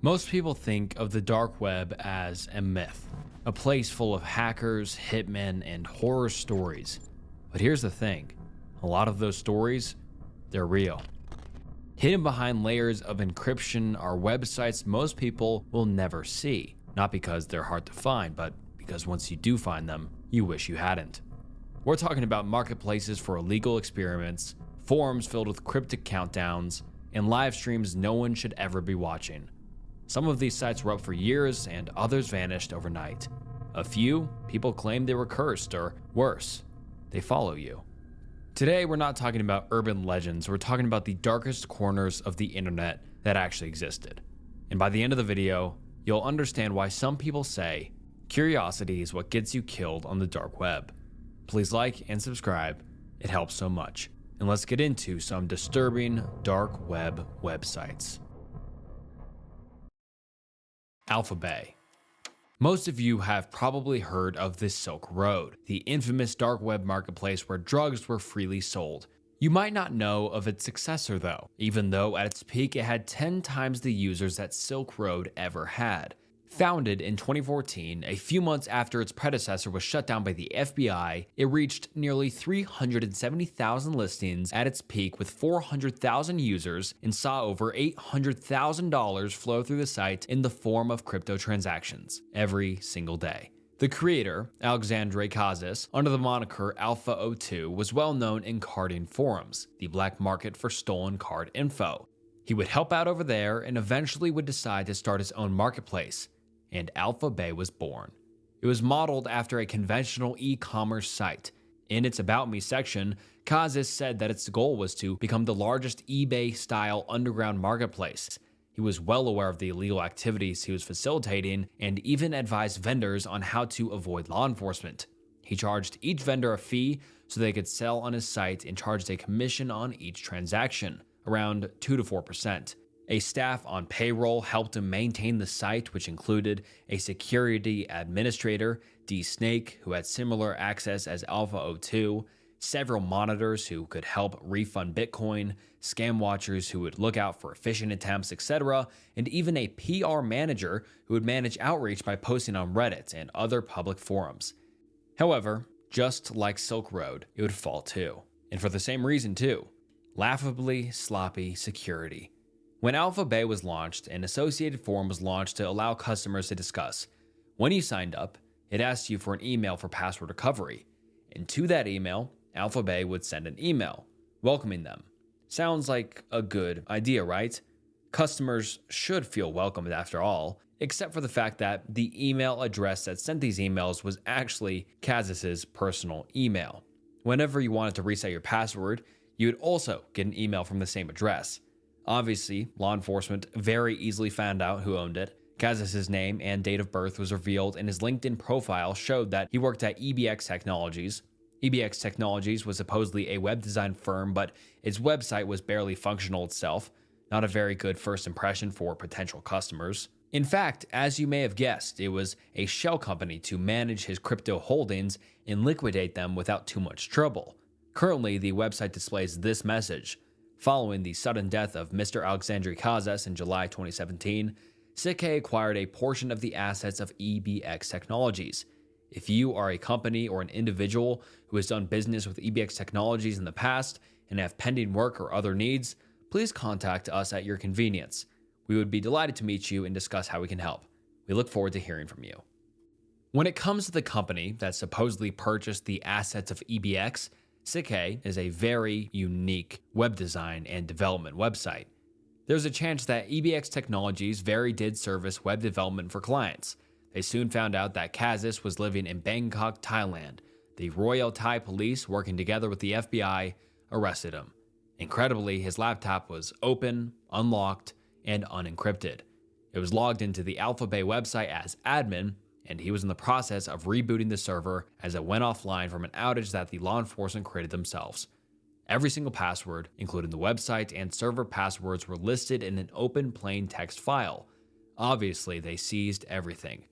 Most people think of the dark web as a myth, a place full of hackers, hitmen, and horror stories. But here's the thing, a lot of those stories, they're real. Hidden behind layers of encryption are websites most people will never see, not because they're hard to find, but because once you do find them, you wish you hadn't. We're talking about marketplaces for illegal experiments, forums filled with cryptic countdowns, and live streams no one should ever be watching. Some of these sites were up for years and others vanished overnight. A few, people claimed they were cursed, or worse, they follow you. Today, we're not talking about urban legends, we're talking about the darkest corners of the internet that actually existed. And by the end of the video, you'll understand why some people say curiosity is what gets you killed on the dark web. Please like and subscribe, it helps so much. And let's get into some disturbing dark web websites. Alphabay. Most of you have probably heard of the Silk Road, the infamous dark web marketplace where drugs were freely sold. You might not know of its successor though, even though at its peak it had 10 times the users that Silk Road ever had. Founded in 2014, a few months after its predecessor was shut down by the FBI, it reached nearly 370,000 listings at its peak with 400,000 users and saw over $800,000 flow through the site in the form of crypto transactions every single day. The creator, Alexandre Casas, under the moniker Alpha02, was well known in carding forums, the black market for stolen card info. He would help out over there and eventually would decide to start his own marketplace. And Alphabay was born. It was modeled after a conventional e-commerce site. In its About Me section, Casas said that its goal was to become the largest eBay-style underground marketplace. He was well aware of the illegal activities he was facilitating and even advised vendors on how to avoid law enforcement. He charged each vendor a fee so they could sell on his site and charged a commission on each transaction, around 2 to 4%. A staff on payroll helped him maintain the site, which included a security administrator, D Snake, who had similar access as Alpha02, several monitors who could help refund Bitcoin, scam watchers who would look out for phishing attempts, etc., and even a PR manager who would manage outreach by posting on Reddit and other public forums. However, just like Silk Road, it would fall too. And for the same reason too. Laughably sloppy security. When Alphabay was launched, an associated forum was launched to allow customers to discuss. When you signed up, it asked you for an email for password recovery. And to that email, Alphabay would send an email, welcoming them. Sounds like a good idea, right? Customers should feel welcomed after all, except for the fact that the email address that sent these emails was actually Casas's personal email. Whenever you wanted to reset your password, you would also get an email from the same address. Obviously, law enforcement very easily found out who owned it. Casas's name and date of birth was revealed, and his LinkedIn profile showed that he worked at EBX Technologies. EBX Technologies was supposedly a web design firm, but its website was barely functional itself. Not a very good first impression for potential customers. In fact, as you may have guessed, it was a shell company to manage his crypto holdings and liquidate them without too much trouble. Currently, the website displays this message. Following the sudden death of Mr. Alexandre Casas in July 2017, CK acquired a portion of the assets of EBX Technologies. If you are a company or an individual who has done business with EBX Technologies in the past and have pending work or other needs, please contact us at your convenience. We would be delighted to meet you and discuss how we can help. We look forward to hearing from you. When it comes to the company that supposedly purchased the assets of EBX, CK is a very unique web design and development website. There's a chance that EBX Technologies very did service web development for clients. They soon found out that Casas was living in Bangkok, Thailand. The Royal Thai police, working together with the FBI, arrested him. Incredibly, his laptop was open, unlocked, and unencrypted. It was logged into the Alphabay website as admin, and he was in the process of rebooting the server as it went offline from an outage that the law enforcement created themselves. Every single password, including the website and server passwords, were listed in an open plain text file. Obviously, they seized everything.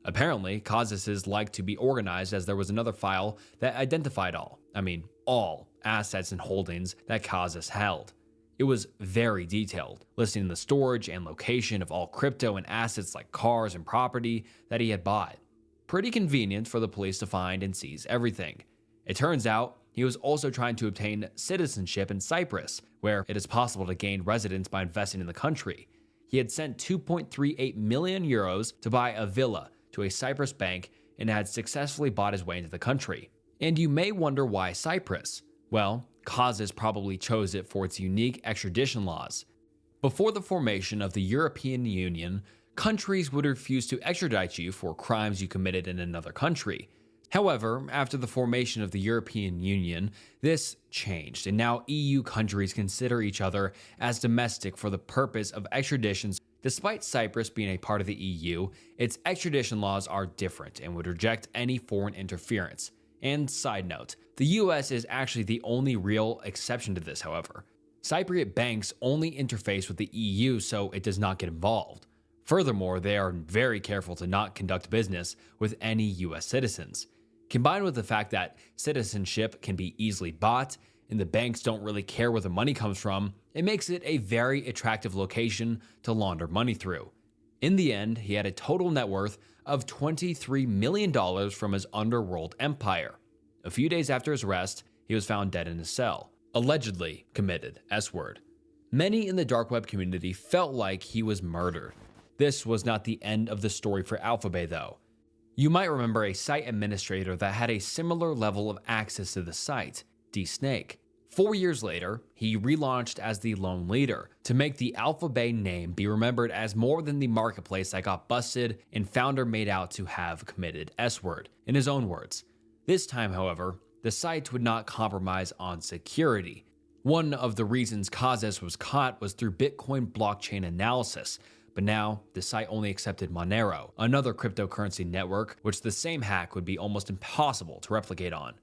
Apparently, Casas's liked to be organized, as there was another file that identified all assets and holdings that Casas held. It was very detailed, listing the storage and location of all crypto and assets like cars and property that he had bought. Pretty convenient for the police to find and seize everything. It turns out he was also trying to obtain citizenship in Cyprus, where it is possible to gain residence by investing in the country. He had sent 2.38 million euros to buy a villa to a Cyprus bank and had successfully bought his way into the country. And you may wonder why Cyprus? Well, Kazis probably chose it for its unique extradition laws. Before the formation of the European Union, countries would refuse to extradite you for crimes you committed in another country. However, after the formation of the European Union, this changed, and now EU countries consider each other as domestic for the purpose of extraditions. Despite Cyprus being a part of the EU, its extradition laws are different and would reject any foreign interference. And side note, the US is actually the only real exception to this, however. Cypriot banks only interface with the EU, so it does not get involved. Furthermore, they are very careful to not conduct business with any US citizens. Combined with the fact that citizenship can be easily bought and the banks don't really care where the money comes from, it makes it a very attractive location to launder money through. In the end, he had a total net worth of $23 million from his underworld empire. A few days after his arrest, he was found dead in his cell, allegedly committed S-word. Many in the dark web community felt like he was murdered. This was not the end of the story for AlphaBay though. You might remember a site administrator that had a similar level of access to the site, DSnake. 4 years later, he relaunched as the Lone Leader to make the AlphaBay name be remembered as more than the marketplace that got busted and founder made out to have committed S-word, in his own words. This time, however, the site would not compromise on security. One of the reasons Kazis was caught was through Bitcoin blockchain analysis, but now the site only accepted Monero, another cryptocurrency network which the same hack would be almost impossible to replicate on.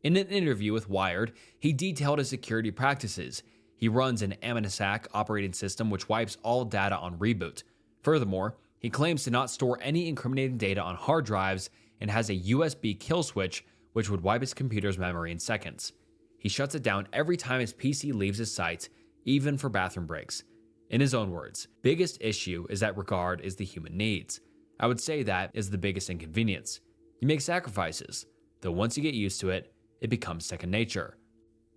In an interview with Wired, he detailed his security practices. He runs an Amnesak operating system which wipes all data on reboot. Furthermore, he claims to not store any incriminating data on hard drives and has a USB kill switch which would wipe his computer's memory in seconds. He shuts it down every time his PC leaves his site, even for bathroom breaks. In his own words, biggest issue is that regard is the human needs. I would say that is the biggest inconvenience. You make sacrifices, though once you get used to it, it becomes second nature.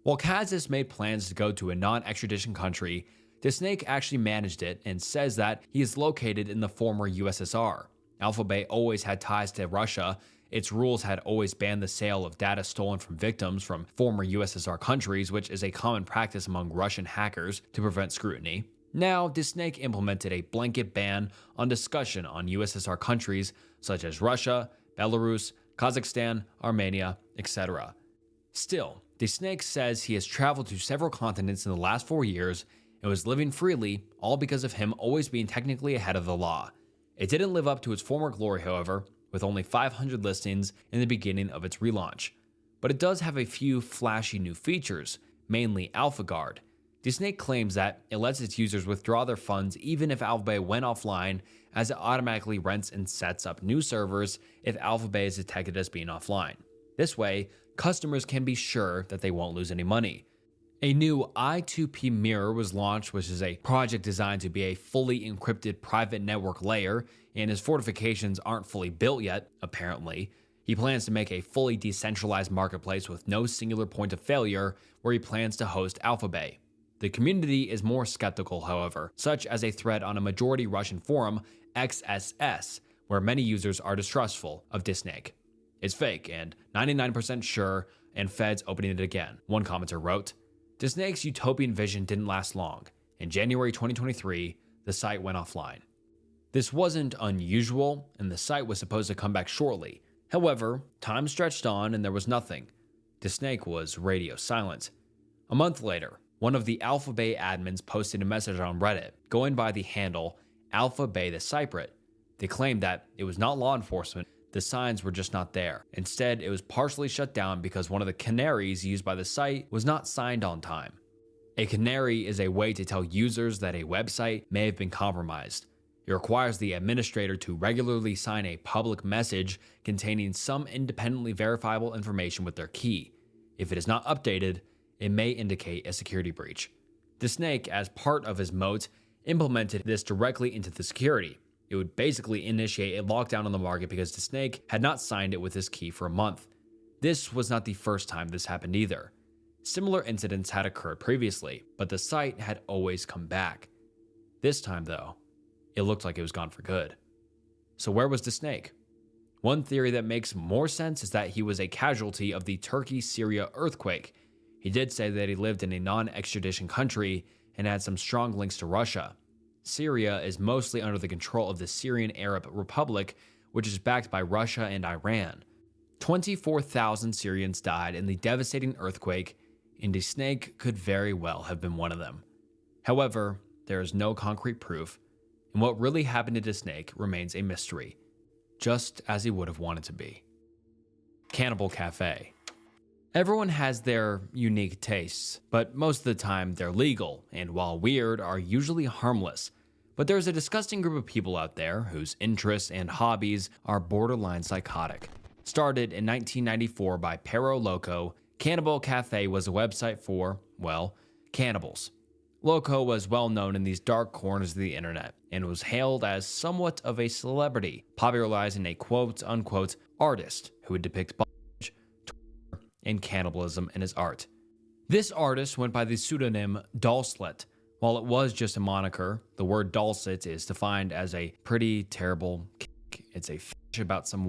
While Kazis made plans to go to a non-extradition country, DSnake actually managed it and says that he is located in the former USSR. AlphaBay always had ties to Russia. Its rules had always banned the sale of data stolen from victims from former USSR countries, which is a common practice among Russian hackers to prevent scrutiny. Now, DSnake implemented a blanket ban on discussion on USSR countries such as Russia, Belarus, Kazakhstan, Armenia, etc. Still, DSnake says he has traveled to several continents in the last 4 years and was living freely, all because of him always being technically ahead of the law. It didn't live up to its former glory, however, with only 500 listings in the beginning of its relaunch. But it does have a few flashy new features, mainly AlphaGuard. DSnake claims that it lets its users withdraw their funds even if AlphaBay went offline, as it automatically rents and sets up new servers if AlphaBay is detected as being offline. This way, customers can be sure that they won't lose any money. A new I2P mirror was launched, which is a project designed to be a fully encrypted private network layer, and his fortifications aren't fully built yet, apparently. He plans to make a fully decentralized marketplace with no singular point of failure, where he plans to host AlphaBay. The community is more skeptical, however, such as a thread on a majority Russian forum, XSS, where many users are distrustful of DSnake. It's fake and 99% sure, and Fed's opening it again, one commenter wrote. DSnake's utopian vision didn't last long. In January 2023, the site went offline. This wasn't unusual, and the site was supposed to come back shortly. However, time stretched on and there was nothing. DSnake was radio silent. A month later, one of the AlphaBay admins posted a message on Reddit, going by the handle AlphaBay the Cypriot. They claimed that it was not law enforcement, the signs were just not there. Instead, it was partially shut down because one of the canaries used by the site was not signed on time. A canary is a way to tell users that a website may have been compromised. It requires the administrator to regularly sign a public message containing some independently verifiable information with their key. If it is not updated, it may indicate a security breach. The snake, as part of his moat, implemented this directly into the security. It would basically initiate a lockdown on the market because the snake had not signed it with his key for a month. This was not the first time this happened either. Similar incidents had occurred previously, but the site had always come back. This time, though, it looked like it was gone for good. So where was the snake? One theory that makes more sense is that he was a casualty of the Turkey-Syria earthquake. He did say that he lived in a non-extradition country and had some strong links to Russia. Syria is mostly under the control of the Syrian Arab Republic, which is backed by Russia and Iran. 24,000 Syrians died in the devastating earthquake, and a snake could very well have been one of them. However, there is no concrete proof, and what really happened to the snake remains a mystery, just as he would have wanted to be. Cannibal Cafe. Everyone has their unique tastes, but most of the time they're legal, and while weird, are usually harmless. But there's a disgusting group of people out there whose interests and hobbies are borderline psychotic. Started in 1994 by Perro Loco, Cannibal Cafe was a website for, well, cannibals. Loco was well known in these dark corners of the internet and was hailed as somewhat of a celebrity, popularizing a quote-unquote artist who would depict bondage, torture, and cannibalism in his art. This artist went by the pseudonym Dulcet. While it was just a moniker, the word dulcet is defined as a pretty terrible kick. It's a fish about some,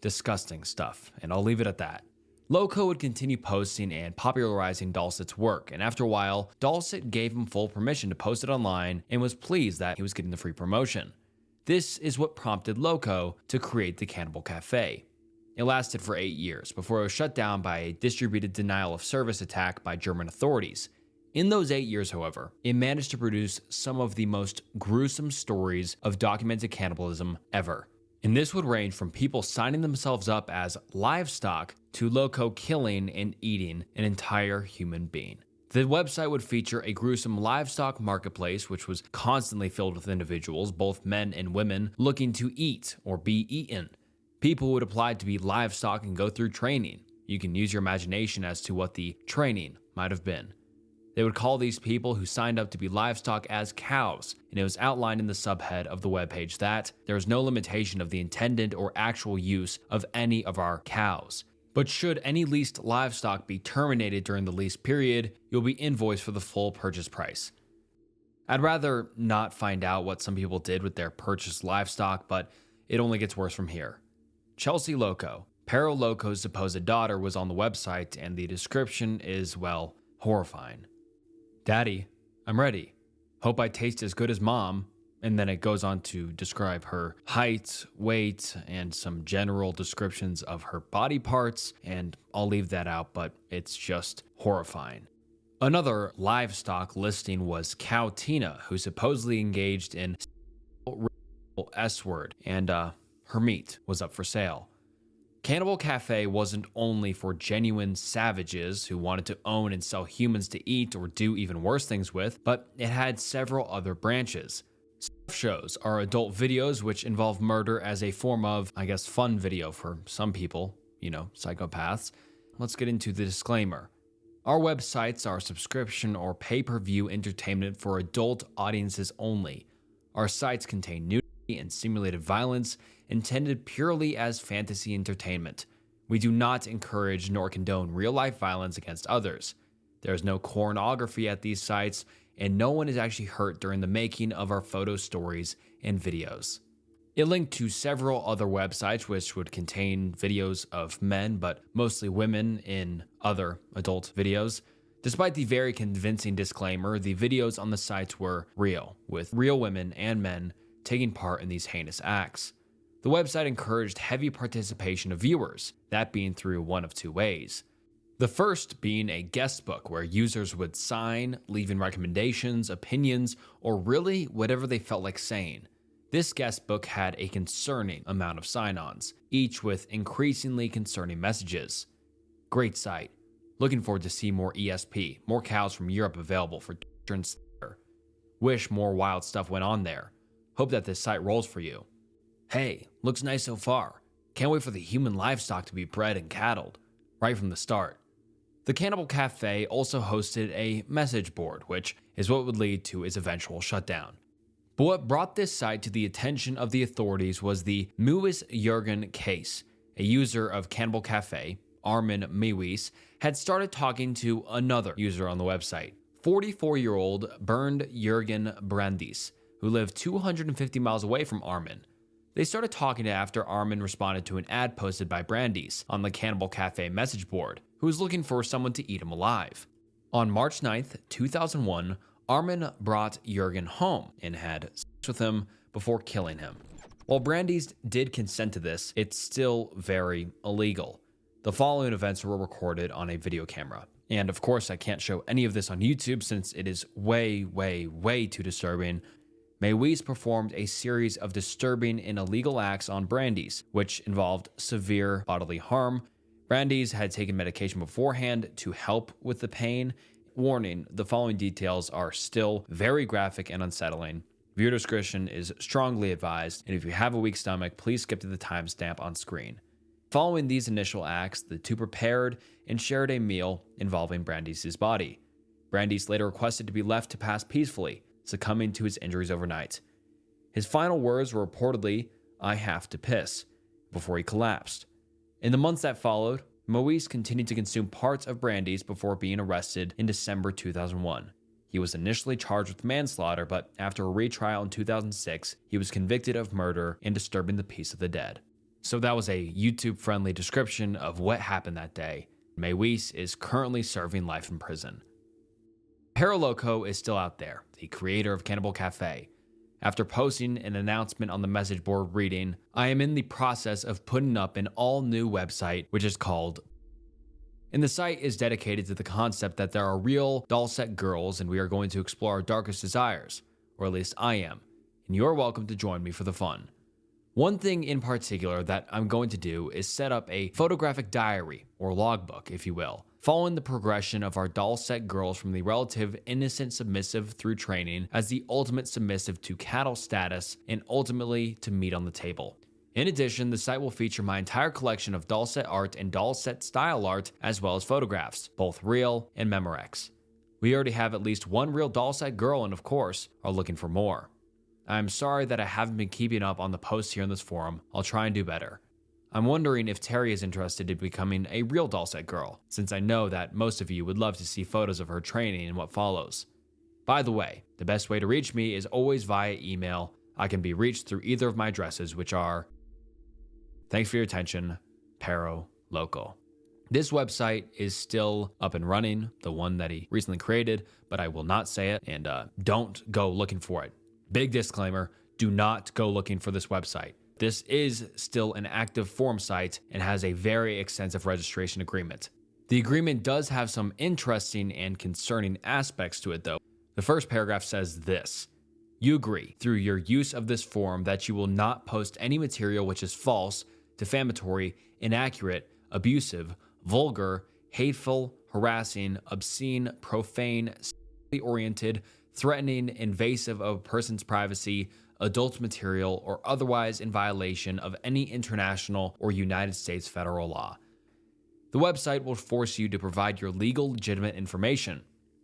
disgusting stuff, and I'll leave it at that. Loco would continue posting and popularizing Dulcet's work, and after a while, Dulcet gave him full permission to post it online and was pleased that he was getting the free promotion. This is what prompted Loco to create the Cannibal Cafe. It lasted for 8 years before it was shut down by a distributed denial of service attack by German authorities. In those 8 years, however, it managed to produce some of the most gruesome stories of documented cannibalism ever. And this would range from people signing themselves up as livestock to Loco killing and eating an entire human being. The website would feature a gruesome livestock marketplace, which was constantly filled with individuals, both men and women, looking to eat or be eaten. People would apply to be livestock and go through training. You can use your imagination as to what the training might have been. They would call these people who signed up to be livestock as cows, and it was outlined in the subhead of the webpage that there is no limitation of the intended or actual use of any of our cows. But should any leased livestock be terminated during the lease period, you'll be invoiced for the full purchase price. I'd rather not find out what some people did with their purchased livestock, but it only gets worse from here. Chelsea Loco, Perro Loco's supposed daughter, was on the website, and the description is, well, horrifying. Daddy, I'm ready. Hope I taste as good as Mom. And then it goes on to describe her height, weight, and some general descriptions of her body parts, and I'll leave that out, but it's just horrifying. Another livestock listing was Cow Tina, who supposedly engaged in S-word, and her meat was up for sale. Cannibal Cafe wasn't only for genuine savages who wanted to own and sell humans to eat or do even worse things with, but it had several other branches. Stuff shows are adult videos which involve murder as a form of, fun video for some people, psychopaths. Let's get into the disclaimer. Our websites are subscription or pay-per-view entertainment for adult audiences only. Our sites contain nudity and simulated violence intended purely as fantasy entertainment. We do not encourage nor condone real-life violence against others. There is no pornography at these sites, and no one is actually hurt during the making of our photo stories and videos. It linked to several other websites which would contain videos of men, but mostly women in other adult videos. Despite the very convincing disclaimer, the videos on the sites were real, with real women and men taking part in these heinous acts. The website encouraged heavy participation of viewers, that being through one of two ways. The first being a guest book where users would sign, leaving recommendations, opinions, or really whatever they felt like saying. This guest book had a concerning amount of sign-ons, each with increasingly concerning messages. Great site. Looking forward to see more ESP, more cows from Europe available for torture and slaughter. Wish more wild stuff went on there. Hope that this site rolls for you. Hey, looks nice so far. Can't wait for the human livestock to be bred and cattled. Right from the start. The Cannibal Cafe also hosted a message board, which is what would lead to its eventual shutdown. But what brought this site to the attention of the authorities was the Mewis Jurgen case. A user of Cannibal Cafe, Armin Mewis, had started talking to another user on the website, 44-year-old Bernd Jürgen Brandis, who lived 250 miles away from Armin. They started talking after Armin responded to an ad posted by Brandis on the Cannibal Cafe message board, who was looking for someone to eat him alive. On March 9th, 2001, Armin brought Jürgen home and had sex with him before killing him. While Brandis did consent to this, it's still very illegal. The following events were recorded on a video camera. And of course, I can't show any of this on YouTube since it is way too disturbing. Mewis performed a series of disturbing and illegal acts on Brandis, which involved severe bodily harm. Brandis had taken medication beforehand to help with the pain. Warning, the following details are still very graphic and unsettling. Viewer discretion is strongly advised, and if you have a weak stomach, please skip to the timestamp on screen. Following these initial acts, the two prepared and shared a meal involving Brandis' body. Brandis later requested to be left to pass peacefully, succumbing to his injuries overnight. His final words were reportedly, "I have to piss," before he collapsed. In the months that followed, Mewis continued to consume parts of Brandis before being arrested in December 2001. He was initially charged with manslaughter, but after a retrial in 2006, he was convicted of murder and disturbing the peace of the dead. So that was a YouTube-friendly description of what happened that day. Mewis is currently serving life in prison. Paraloco is still out there, the creator of Cannibal Cafe. After posting an announcement on the message board reading, "I am in the process of putting up an all-new website, which is called..." And the site is dedicated to the concept that there are real doll-set girls and we are going to explore our darkest desires, or at least I am, and you're welcome to join me for the fun. One thing in particular that I'm going to do is set up a photographic diary, or logbook, if you will, following the progression of our doll-set girls from the relative innocent submissive through training as the ultimate submissive to cattle status and ultimately to meat on the table. In addition, the site will feature my entire collection of doll-set art and doll-set style art as well as photographs, both real and Memorex. We already have at least one real doll-set girl and of course, are looking for more. I'm sorry that I haven't been keeping up on the posts here in this forum. I'll try and do better. I'm wondering if Terry is interested in becoming a real doll-set girl, since I know that most of you would love to see photos of her training and what follows. By the way, the best way to reach me is always via email. I can be reached through either of my addresses, which are... Thanks for your attention, Paro Loco. This website is still up and running, the one that he recently created, but I will not say it, and don't go looking for it. Big disclaimer, do not go looking for this website. This is still an active forum site and has a very extensive registration agreement. The agreement does have some interesting and concerning aspects to it though. The first paragraph says this: you agree through your use of this forum that you will not post any material which is false, defamatory, inaccurate, abusive, vulgar, hateful, harassing, obscene, profane, sexually oriented, threatening, invasive of a person's privacy, adult material, or otherwise in violation of any international or United States federal law. The website will force you to provide your legal, legitimate information.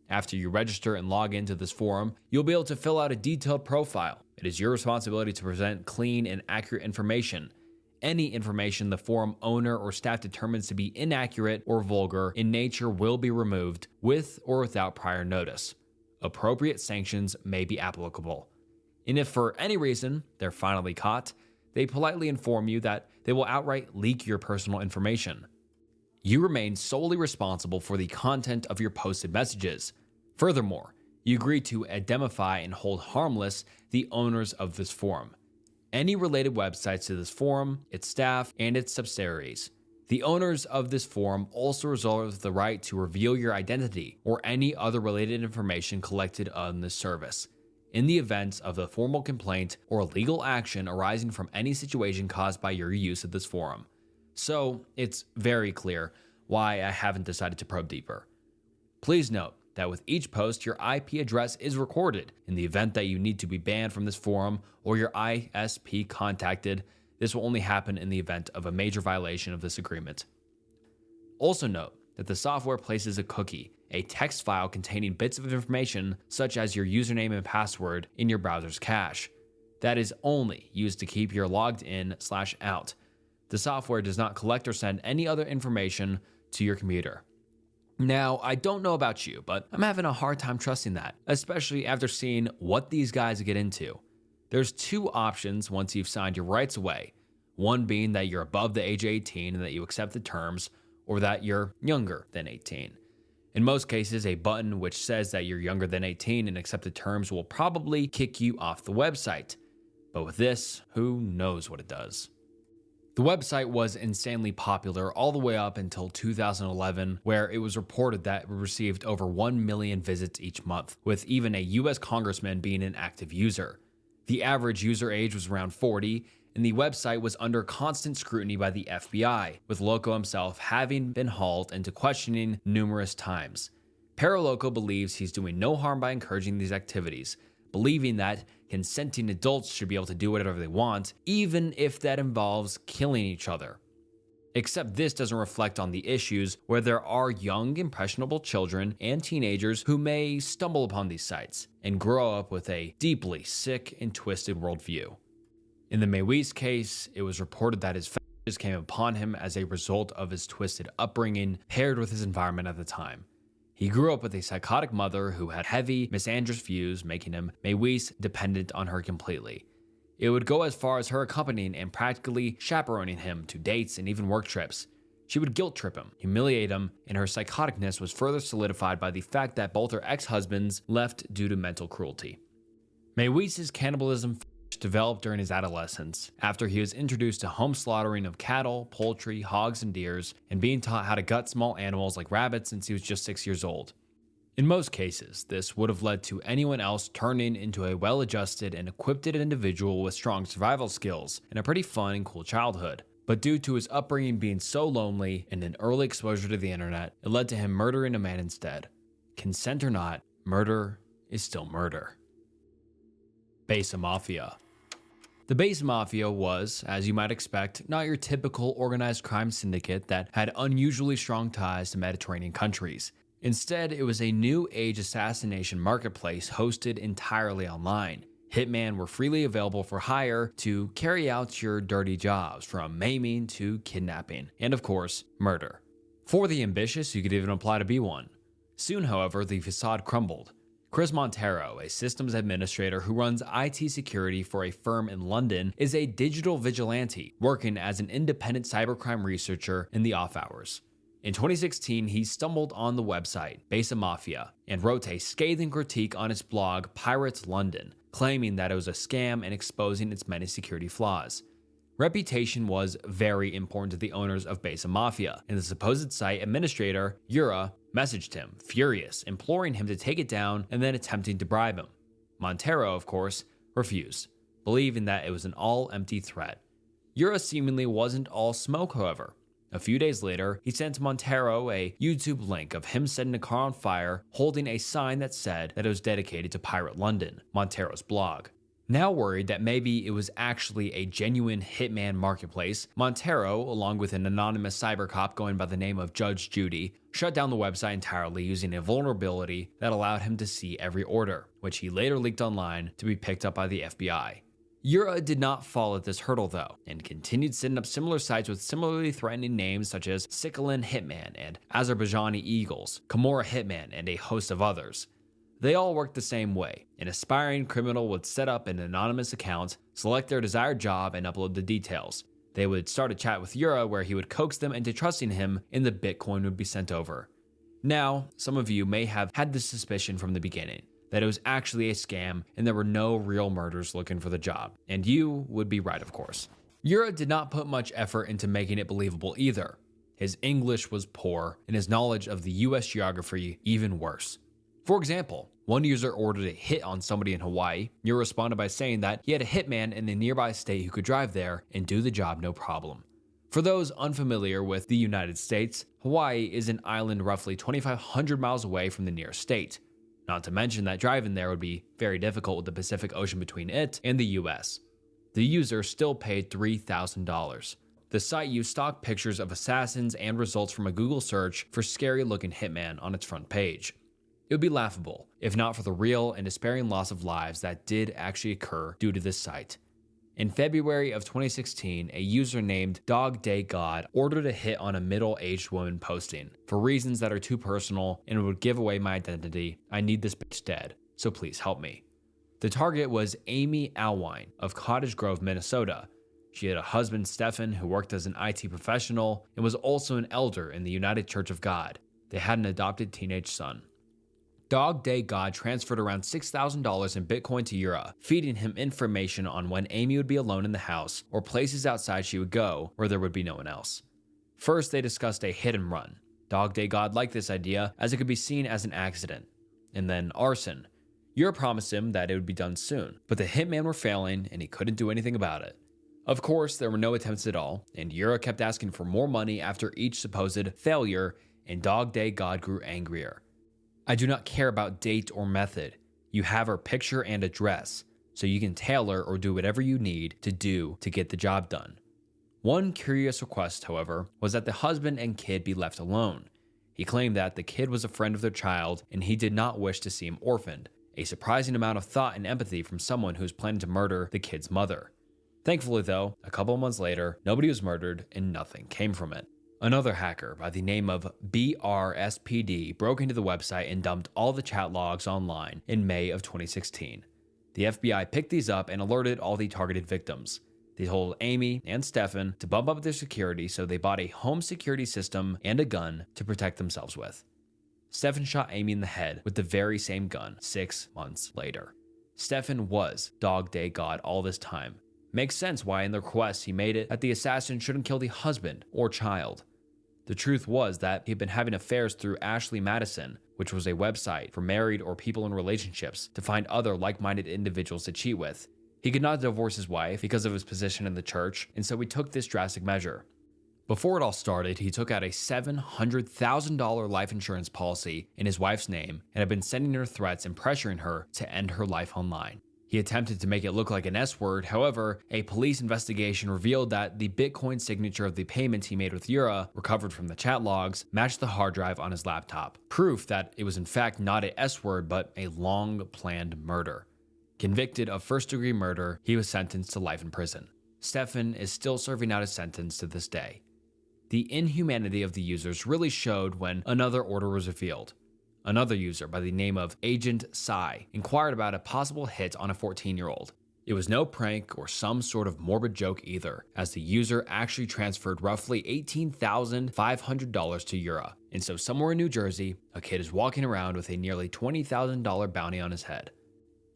After you register and log into this forum, you'll be able to fill out a detailed profile. It is your responsibility to present clean and accurate information. Any information the forum owner or staff determines to be inaccurate or vulgar in nature will be removed with or without prior notice. Appropriate sanctions may be applicable. And if for any reason they're finally caught, they politely inform you that they will outright leak your personal information. You remain solely responsible for the content of your posted messages. Furthermore, you agree to indemnify and hold harmless the owners of this forum, any related websites to this forum, its staff, and its subsidiaries. The owners of this forum also reserve the right to reveal your identity or any other related information collected on this service in the event of a formal complaint or legal action arising from any situation caused by your use of this forum. So it's very clear why I haven't decided to probe deeper. Please note that with each post, your IP address is recorded. In the event that you need to be banned from this forum or your ISP contacted, this will only happen in the event of a major violation of this agreement. Also note that the software places a cookie, a text file containing bits of information such as your username and password, in your browser's cache. That is only used to keep your logged in/out. The software does not collect or send any other information to your computer. Now, I don't know about you, but I'm having a hard time trusting that, especially after seeing what these guys get into. There's two options once you've signed your rights away. One being that you're above the age of 18 and that you accept the terms, or that you're younger than 18. In most cases, a button which says that you're younger than 18 and accept the terms will probably kick you off the website. But with this, who knows what it does? The website was insanely popular all the way up until 2011, where it was reported that it received over 1 million visits each month, with even a US congressman being an active user. The average user age was around 40, and the website was under constant scrutiny by the FBI, with Loco himself having been hauled into questioning numerous times. Paraloco believes he's doing no harm by encouraging these activities, believing that consenting adults should be able to do whatever they want, even if that involves killing each other. Except this doesn't reflect on the issues where there are young, impressionable children and teenagers who may stumble upon these sites and grow up with a deeply sick and twisted worldview. In the Maywis case, it was reported that his fetishes came upon him as a result of his twisted upbringing paired with his environment at the time. He grew up with a psychotic mother who had heavy, misandrous views, making him Maywis dependent on her completely. It would go as far as her accompanying and practically chaperoning him to dates and even work trips. She would guilt trip him, humiliate him, and her psychoticness was further solidified by the fact that both her ex-husbands left due to mental cruelty. Maywis's cannibalism developed during his adolescence, after he was introduced to home slaughtering of cattle, poultry, hogs, and deers, and being taught how to gut small animals like rabbits since he was just 6 years old. In most cases, this would have led to anyone else turning into a well-adjusted and equipped individual with strong survival skills and a pretty fun and cool childhood. But due to his upbringing being so lonely and an early exposure to the internet, it led to him murdering a man instead. Consent or not, murder is still murder. Besa Mafia. The Besa Mafia was, as you might expect, not your typical organized crime syndicate that had unusually strong ties to Mediterranean countries. Instead, it was a new age assassination marketplace hosted entirely online. Hitmen were freely available for hire to carry out your dirty jobs, from maiming to kidnapping, and of course, murder. For the ambitious, you could even apply to be one. Soon, however, the facade crumbled. Chris Montero, a systems administrator who runs IT security for a firm in London, is a digital vigilante working as an independent cybercrime researcher in the off hours. In 2016, he stumbled on the website, Besa Mafia, and wrote a scathing critique on its blog, Pirates London, claiming that it was a scam and exposing its many security flaws. Reputation was very important to the owners of Besa Mafia, and the supposed site administrator, Yura, messaged him, furious, imploring him to take it down and then attempting to bribe him. Montero, of course, refused, believing that it was an all-empty threat. Yura seemingly wasn't all smoke, however. A few days later, he sent Montero a YouTube link of him setting a car on fire, holding a sign that said that it was dedicated to Pirate London, Montero's blog. Now worried that maybe it was actually a genuine hitman marketplace, Montero, along with an anonymous cybercop going by the name of Judge Judy, shut down the website entirely using a vulnerability that allowed him to see every order, which he later leaked online to be picked up by the FBI. Yura did not fall at this hurdle though, and continued setting up similar sites with similarly threatening names such as Sikhalin Hitman and Azerbaijani Eagles, Camorra Hitman, and a host of others. They all worked the same way. An aspiring criminal would set up an anonymous account, select their desired job, and upload the details. They would start a chat with Yura where he would coax them into trusting him and the Bitcoin would be sent over. Now, some of you may have had this suspicion from the beginning, that it was actually a scam and there were no real murders looking for the job. And you would be right, of course. Yura did not put much effort into making it believable either. His English was poor and his knowledge of the US geography even worse. For example, one user ordered a hit on somebody in Hawaii. Yura responded by saying that he had a hitman in a nearby state who could drive there and do the job no problem. For those unfamiliar with the United States, Hawaii is an island roughly 2,500 miles away from the nearest state. Not to mention that driving there would be very difficult with the Pacific Ocean between it and the US. The user still paid $3,000. The site used stock pictures of assassins and results from a Google search for scary-looking hitman on its front page. It would be laughable, if not for the real and despairing loss of lives that did actually occur due to this site. In February of 2016, a user named Dog Day God ordered a hit on a middle-aged woman posting, "For reasons that are too personal and would give away my identity, I need this bitch dead, so please help me." The target was Amy Alwine of Cottage Grove, Minnesota. She had a husband, Stephen, who worked as an IT professional and was also an elder in the United Church of God. They had an adopted teenage son. Dog Day God transferred around $6,000 in Bitcoin to Yura, feeding him information on when Amy would be alone in the house or places outside she would go where there would be no one else. First, they discussed a hit and run. Dog Day God liked this idea as it could be seen as an accident. And then arson. Yura promised him that it would be done soon, but the hitman were failing and he couldn't do anything about it. Of course, there were no attempts at all, and Yura kept asking for more money after each supposed failure, and Dog Day God grew angrier. "I do not care about date or method. You have her picture and address, so you can tailor or do whatever you need to do to get the job done." One curious request, however, was that the husband and kid be left alone. He claimed that the kid was a friend of their child and he did not wish to see him orphaned, a surprising amount of thought and empathy from someone who was planning to murder the kid's mother. Thankfully though, a couple of months later, nobody was murdered and nothing came from it. Another hacker by the name of BRSPD broke into the website and dumped all the chat logs online in May of 2016. The FBI picked these up and alerted all the targeted victims. They told Amy and Stefan to bump up their security, so they bought a home security system and a gun to protect themselves with. Stefan shot Amy in the head with the very same gun 6 months later. Stefan was Dog Day God all this time. Makes sense why in the request he made it that the assassin shouldn't kill the husband or child. The truth was that he'd been having affairs through Ashley Madison, which was a website for married or people in relationships to find other like-minded individuals to cheat with. He could not divorce his wife because of his position in the church, and so he took this drastic measure. Before it all started, he took out a $700,000 life insurance policy in his wife's name and had been sending her threats and pressuring her to end her life online. He attempted to make it look like an S-word, however, a police investigation revealed that the Bitcoin signature of the payment he made with Yura, recovered from the chat logs, matched the hard drive on his laptop. Proof that it was in fact not a S-word but a long-planned murder. Convicted of first-degree murder, he was sentenced to life in prison. Stefan is still serving out his sentence to this day. The inhumanity of the users really showed when another order was revealed. Another user by the name of Agent Psy inquired about a possible hit on a 14-year-old. It was no prank or some sort of morbid joke either, as the user actually transferred roughly $18,500 to Yura. And so somewhere in New Jersey, a kid is walking around with a nearly $20,000 bounty on his head.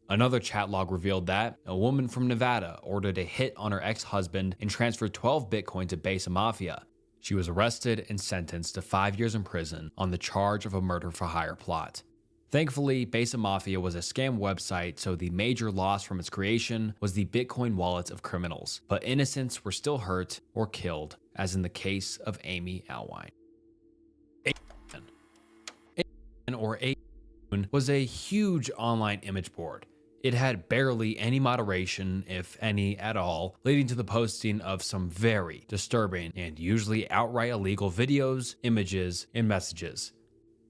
Another chat log revealed that a woman from Nevada ordered a hit on her ex-husband and transferred 12 Bitcoin to Besa Mafia. She was arrested and sentenced to 5 years in prison on the charge of a murder-for-hire plot. Thankfully, Besa Mafia was a scam website, so the major loss from its creation was the Bitcoin wallets of criminals, but innocents were still hurt or killed, as in the case of Amy Alwine. A was a huge online image board. It had barely any moderation, if any at all, leading to the posting of some very disturbing and usually outright illegal videos, images, and messages.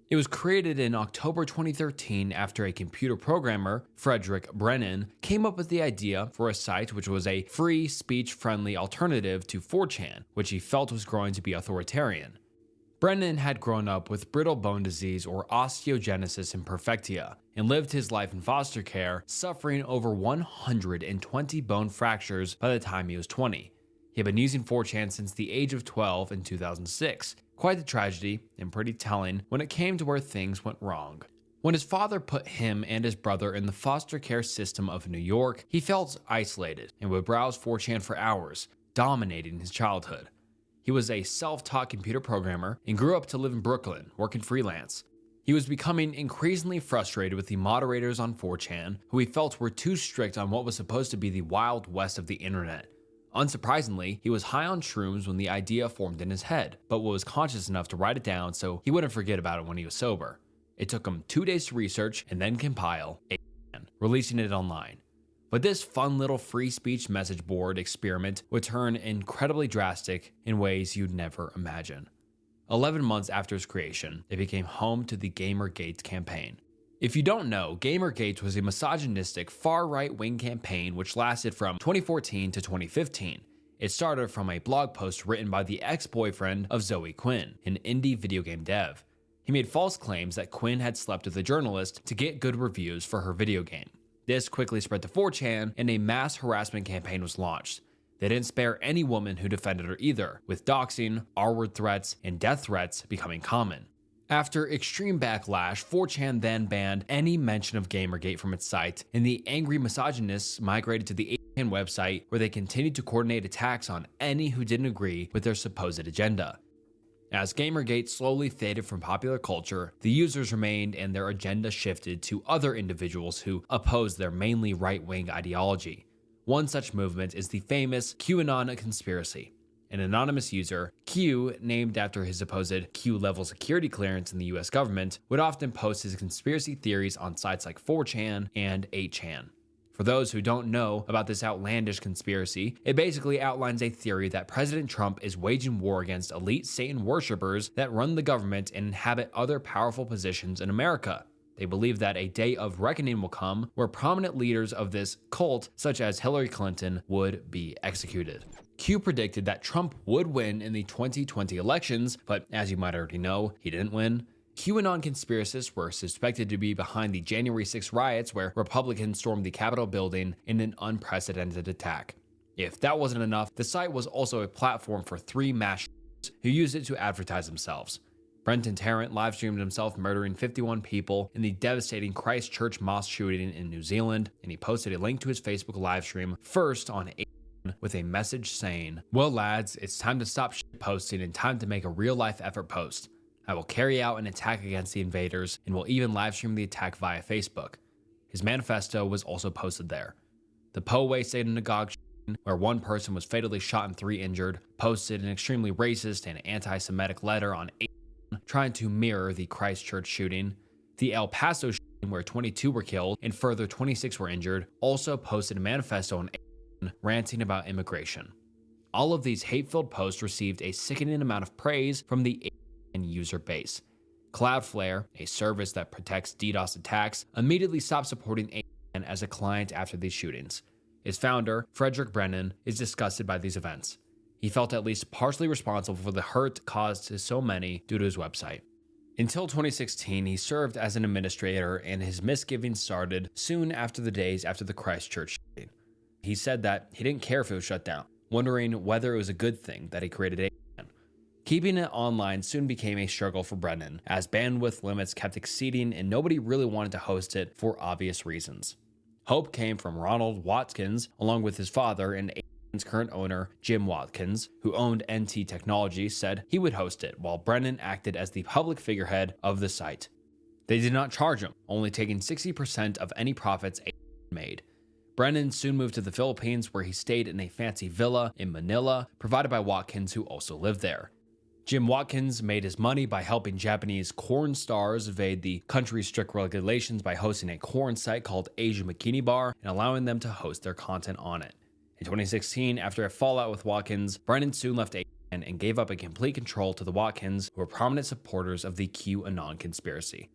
It was created in October 2013 after a computer programmer, Frederick Brennan, came up with the idea for a site which was a free, speech-friendly alternative to 4chan, which he felt was growing to be authoritarian. Brennan had grown up with brittle bone disease or osteogenesis imperfecta and lived his life in foster care, suffering over 120 bone fractures by the time he was 20. He had been using 4chan since the age of 12 in 2006. Quite the tragedy, and pretty telling when it came to where things went wrong. When his father put him and his brother in the foster care system of New York, he felt isolated and would browse 4chan for hours, dominating his childhood. He was a self-taught computer programmer and grew up to live in Brooklyn, working freelance. He was becoming increasingly frustrated with the moderators on 4chan, who he felt were too strict on what was supposed to be the wild west of the internet. Unsurprisingly, he was high on shrooms when the idea formed in his head, but was conscious enough to write it down so he wouldn't forget about it when he was sober. It took him 2 days to research and then compile a plan, releasing it online. But this fun little free speech message board experiment would turn incredibly drastic in ways you'd never imagine. 11 months after its creation, it became home to the Gamergate campaign. If you don't know, Gamergate was a misogynistic far-right wing campaign which lasted from 2014 to 2015. It started from a blog post written by the ex-boyfriend of Zoe Quinn, an indie video game dev. He made false claims that Quinn had slept with a journalist to get good reviews for her video game. This quickly spread to 4chan, and a mass harassment campaign was launched. They didn't spare any woman who defended her either, with doxing, R-word threats, and death threats becoming common. After extreme backlash, 4chan then banned any mention of Gamergate from its site, and the angry misogynists migrated to the 8chan website, where they continued to coordinate attacks on any who didn't agree with their supposed agenda. As Gamergate slowly faded from popular culture, the users remained and their agenda shifted to other individuals who opposed their mainly right-wing ideology. One such movement is the famous QAnon conspiracy. An anonymous user, Q, named after his supposed Q-level security clearance in the US government, would often post his conspiracy theories on sites like 4chan and 8chan. For those who don't know about this outlandish conspiracy, it basically outlines a theory that President Trump is waging war against elite Satan worshippers that run the government and inhabit other powerful positions in America. They believe that a day of reckoning will come where prominent leaders of this cult, such as Hillary Clinton, would be executed. Q predicted that Trump would win in the 2020 elections, but as you might already know, he didn't win. QAnon conspiracists were suspected to be behind the January 6 riots where Republicans stormed the Capitol building in an unprecedented attack. If that wasn't enough, the site was also a platform for 3 mass shooters who used it to advertise themselves. Brenton Tarrant livestreamed himself murdering 51 people in the devastating Christchurch mosque shooting in New Zealand, and he posted a link to his Facebook livestream first on 8chan with a message saying, "Well lads, it's time to stop posting and time to make a real-life effort post. I will carry out an attack against the invaders and will even livestream the attack via Facebook." His manifesto was also posted there. The Poway synagogue shooting, where 1 person was fatally shot and 3 injured, posted an extremely racist and anti-Semitic letter on 8chan trying to mirror the Christchurch shooting. The El Paso shooting, where 22 were killed and further 26 were injured, also posted a manifesto on 8chan ranting about immigration. All of these hate-filled posts received a sickening amount of praise from the 8chan user base. Cloudflare, a service that protects DDoS attacks, immediately stopped supporting 8chan as a client after these shootings. Its founder, Frederick Brennan, is disgusted by these events. He felt at least partially responsible for the hurt caused to so many due to his website. Until 2016, he served as an administrator, and his misgivings started soon after the days after the Christchurch shooting. He said that he didn't care if it was shut down, wondering whether it was a good thing that he created 8chan. Keeping it online soon became a struggle for Brennan, as bandwidth limits kept exceeding and nobody really wanted to host it for obvious reasons. Hope came from Ronald Watkins, along with his father and 8chan's current owner, Jim Watkins, who owned NT Technology, said he would host it, while Brennan acted as the public figurehead of the site. They did not charge him, only taking 60% of any profits 8chan made. Brennan soon moved to the Philippines, where he stayed in a fancy villa in Manila, provided by Watkins, who also lived there. Jim Watkins made his money by helping Japanese corn stars evade the country's strict regulations by hosting a corn site called Asia Bikini Bar and allowing them to host their content on it. In 2016, after a fallout with Watkins, Brennan soon left 8chan and gave up a complete control to the Watkins, who were prominent supporters of the QAnon conspiracy.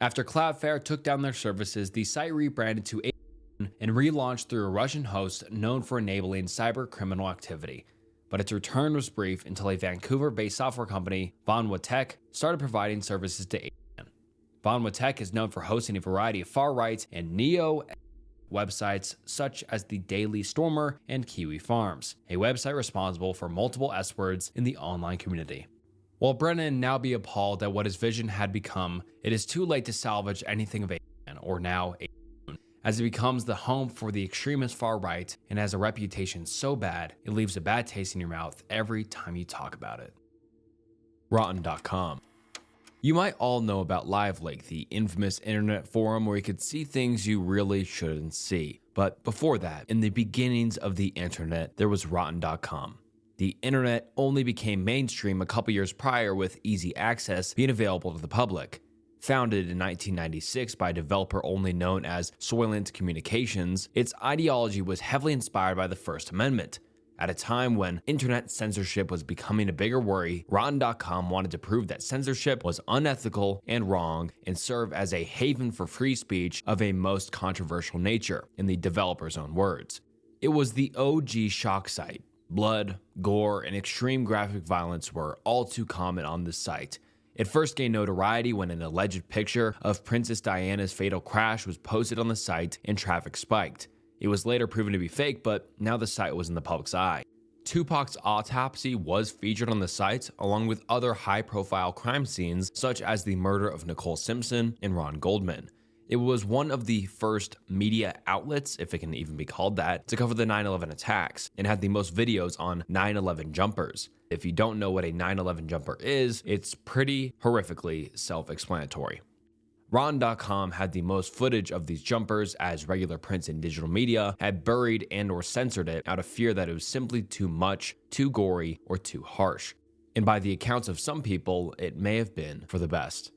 After Cloudflare took down their services, the site rebranded to 8chan and relaunched through a Russian host known for enabling cyber criminal activity. But its return was brief until a Vancouver-based software company, Vanwa Tech, started providing services to 8chan. Vanwa Tech is known for hosting a variety of far-right and neo websites such as the Daily Stormer and Kiwi Farms, a website responsible for multiple S-words in the online community. While Brennan now be appalled at what his vision had become, it is too late to salvage anything of 8chan, or now 8chan, as it becomes the home for the extremist far-right and has a reputation so bad it leaves a bad taste in your mouth every time you talk about it. Rotten.com. You might all know about LiveLeak, the infamous internet forum where you could see things you really shouldn't see. But before that, in the beginnings of the internet, there was Rotten.com. The internet only became mainstream a couple years prior, with easy access being available to the public. Founded in 1996 by a developer only known as Soylent Communications, its ideology was heavily inspired by the First Amendment. At a time when internet censorship was becoming a bigger worry, Rotten.com wanted to prove that censorship was unethical and wrong and serve as a haven for free speech of a most controversial nature, in the developer's own words. It was the OG shock site. Blood, gore, and extreme graphic violence were all too common on this site. It first gained notoriety when an alleged picture of Princess Diana's fatal crash was posted on the site and traffic spiked. It was later proven to be fake, but now the site was in the public's eye. Tupac's autopsy was featured on the site, along with other high-profile crime scenes such as the murder of Nicole Simpson and Ron Goldman. It was one of the first media outlets, if it can even be called that, to cover the 9/11 attacks, and had the most videos on 9/11 jumpers. If you don't know what a 9/11 jumper is, it's pretty horrifically self-explanatory. Rotten.com had the most footage of these jumpers, as regular print and digital media had buried and or censored it out of fear that it was simply too much, too gory, or too harsh. And by the accounts of some people, it may have been for the best.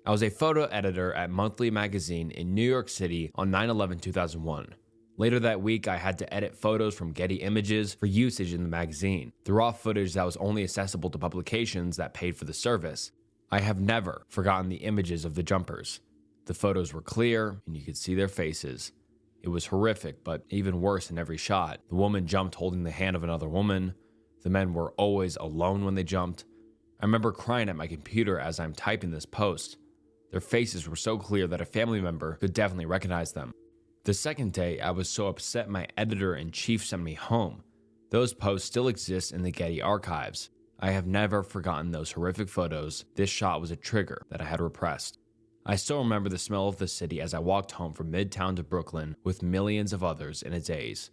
I was a photo editor at Monthly Magazine in New York City on 9/11/2001. Later that week, I had to edit photos from Getty Images for usage in the magazine, the raw footage that was only accessible to publications that paid for the service. I have never forgotten the images of the jumpers. The photos were clear, and you could see their faces. It was horrific, but even worse in every shot. The woman jumped holding the hand of another woman. The men were always alone when they jumped. I remember crying at my computer as I'm typing this post. Their faces were so clear that a family member could definitely recognize them. The second day, I was so upset my editor-in-chief sent me home. Those posts still exist in the Getty archives. I have never forgotten those horrific photos. This shot was a trigger that I had repressed. I still remember the smell of the city as I walked home from Midtown to Brooklyn with millions of others in its days.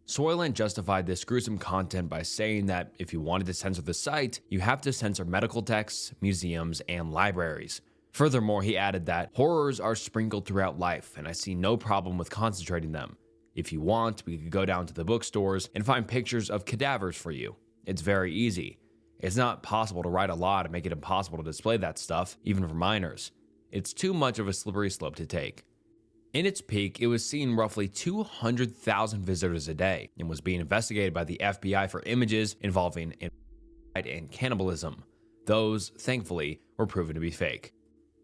Soylent justified this gruesome content by saying that if you wanted to censor the site, you have to censor medical texts, museums, and libraries. Furthermore, he added that horrors are sprinkled throughout life, and I see no problem with concentrating them. If you want, we could go down to the bookstores and find pictures of cadavers for you. It's very easy. It's not possible to write a law to make it impossible to display that stuff, even for minors. It's too much of a slippery slope to take. In its peak, it was seeing roughly 200,000 visitors a day and was being investigated by the FBI for images involving and cannibalism. Those, thankfully, were proven to be fake.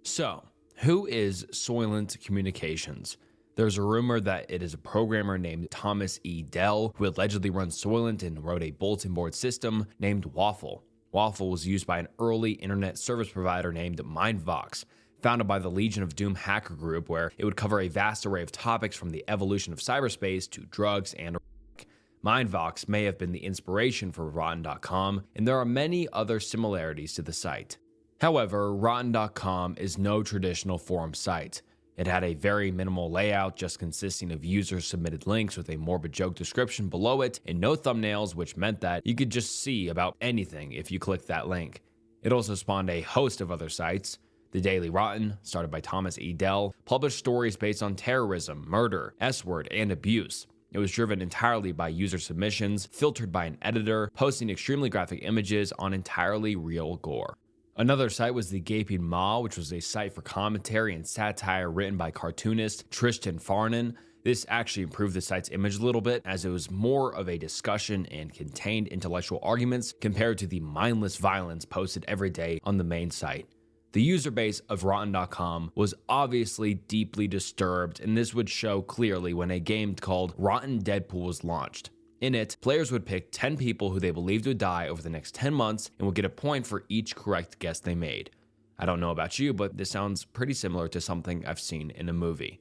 So, who is Soylent Communications? There's a rumor that it is a programmer named Thomas E. Dell who allegedly runs Soylent and wrote a bulletin board system named Waffle. Waffle was used by an early internet service provider named Mindvox, founded by the Legion of Doom hacker group, where it would cover a vast array of topics from the evolution of cyberspace to drugs and Mindvox may have been the inspiration for Rotten.com, and there are many other similarities to the site. However, Rotten.com is no traditional forum site. It had a very minimal layout, just consisting of user-submitted links with a morbid joke description below it and no thumbnails, which meant that you could just see about anything if you clicked that link. It also spawned a host of other sites. The Daily Rotten, started by Thomas E. Dell, published stories based on terrorism, murder, S-word, and abuse. It was driven entirely by user submissions, filtered by an editor, posting extremely graphic images on entirely real gore. Another site was The Gaping Maw, which was a site for commentary and satire written by cartoonist Tristan Farnan. This actually improved the site's image a little bit, as it was more of a discussion and contained intellectual arguments compared to the mindless violence posted every day on the main site. The user base of Rotten.com was obviously deeply disturbed, and this would show clearly when a game called Rotten Deadpool was launched. In it, players would pick 10 people who they believed would die over the next 10 months and would get a point for each correct guess they made. I don't know about you, but this sounds pretty similar to something I've seen in a movie.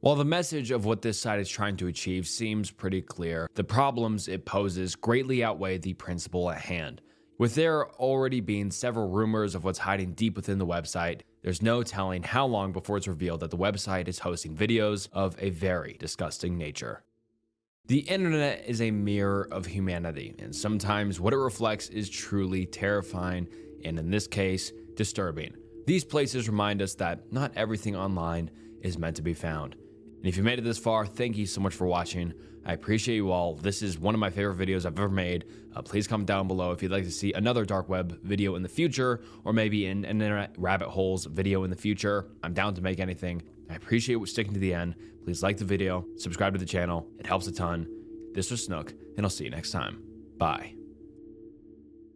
While the message of what this site is trying to achieve seems pretty clear, the problems it poses greatly outweigh the principle at hand. With there already being several rumors of what's hiding deep within the website, there's no telling how long before it's revealed that the website is hosting videos of a very disgusting nature. The internet is a mirror of humanity, and sometimes what it reflects is truly terrifying, and in this case, disturbing. These places remind us that not everything online is meant to be found. And if you made it this far, thank you so much for watching. I appreciate you all. This is one of my favorite videos I've ever made. Please comment down below if you'd like to see another dark web video in the future, or maybe an internet rabbit holes video in the future. I'm down to make anything. I appreciate you sticking to the end. Please like the video, subscribe to the channel. It helps a ton. This was Snook, and I'll see you next time. Bye.